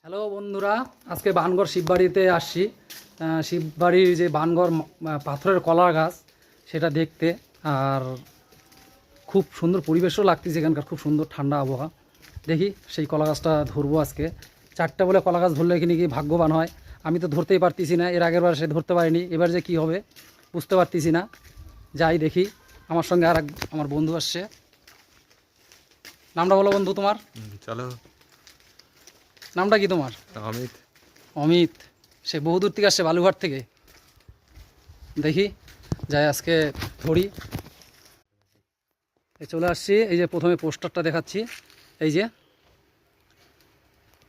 Hello বন্ধুরা, আজকে বানগড় শিববাড়িতে আসছি। শিববাড়ির যে বানগড় পাথরের কলা গাছ সেটা দেখতে, আর খুব সুন্দর পরিবেশও লাগতেছে এখানকার, খুব সুন্দর ঠান্ডা আবহাওয়া। দেখি সেই কলা গাছটা ধরবো আজকে। 4টা বলে কলা গাছ ধরলে কি ভাগ্যবান হয়। আমি তো ধরতেই পারতেছি না, এর আগের বার সে ধরতে পারিনি, এবার যে কি হবে বুঝতে পারতেছি না। যাই দেখি, আমার সঙ্গে আমার বন্ধু আসছে। নামটা বলো বন্ধু তোমার। চলো। নামটা কি তোমার? অমিত। অমিত, সে বহুদূর থেকে আসছে, বালুঘাট থেকে। দেখি যাই আজকে ধরি। চলে আসছি, এই যে প্রথমে পোস্টারটা দেখাচ্ছি, এই যে,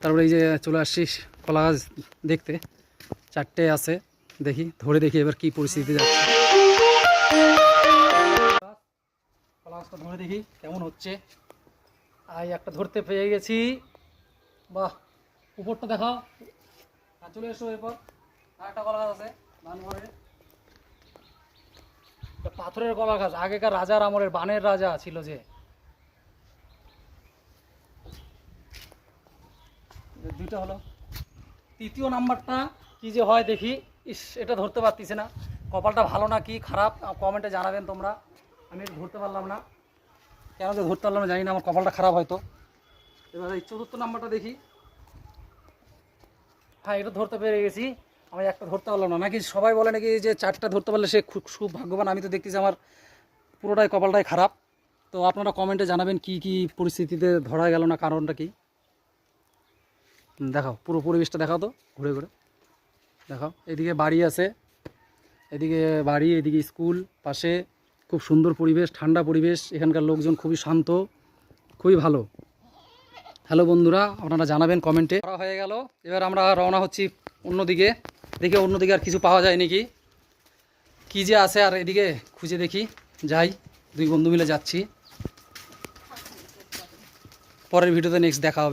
তারপরে এই যে চলে আসছি কলা গাছ দেখতে। 4টে আছে, দেখি ধরে দেখি এবার কি পরিস্থিতি যাচ্ছে। কলা গাছটা ধরে দেখি কেমন হচ্ছে। একটা ধরতে পেয়ে গেছি। বাহ, উপরটা দেখাও। চলে এসো, এরপর আরেকটা কলা গাছ আছে বানঘরে, পাথরের কলা গাছ, আগেকার রাজার আমলের, বানের রাজা ছিল যে। দুইটা হলো, তৃতীয় নাম্বারটা কি যে হয় দেখি। এটা ধরতে পারতেছি না, কপালটা ভালো না কি খারাপ কমেন্টে জানাবেন তোমরা। আমি এটা ধরতে পারলাম না, কেন যে ধরতে পারলাম না জানি না, আমার কপালটা খারাপ হয়তো। এবার এই 4র্থ নাম্বারটা দেখি। হ্যাঁ, এটা ধরতে পেরে গেছি। আমি একটা ধরতে পারলাম না, নাকি সবাই বলে নাকি যে 4টা ধরতে পারলে সে খুব ভাগ্যবান। আমি তো দেখতেছি আমার পুরোটাই কপালটাই খারাপ। তো আপনারা কমেন্টে জানাবেন কি কি পরিস্থিতিতে ধরা গেল না, কারণটা কি। দেখাও পুরো পরিবেশটা, দেখাও তো ঘুরে ঘুরে দেখাও। এদিকে বাড়ি আছে, এদিকে বাড়ি, এদিকে স্কুল পাশে, খুব সুন্দর পরিবেশ, ঠান্ডা পরিবেশ। এখানকার লোকজন খুবই শান্ত, খুবই ভালো। হ্যালো বন্ধুরা, আপনারা জানাবেন কমেন্টে। করা হয়ে গেল, এবার আমরা রওনা হচ্ছি অন্যদিকে। দেখি অন্যদিকে আর কিছু পাওয়া যায় নাকি, কি যে আছে আর এদিকে খুঁজে দেখি। যাই, 2 বন্ধু মিলে যাচ্ছি। পরের ভিডিওতে নেক্সট দেখা হবে।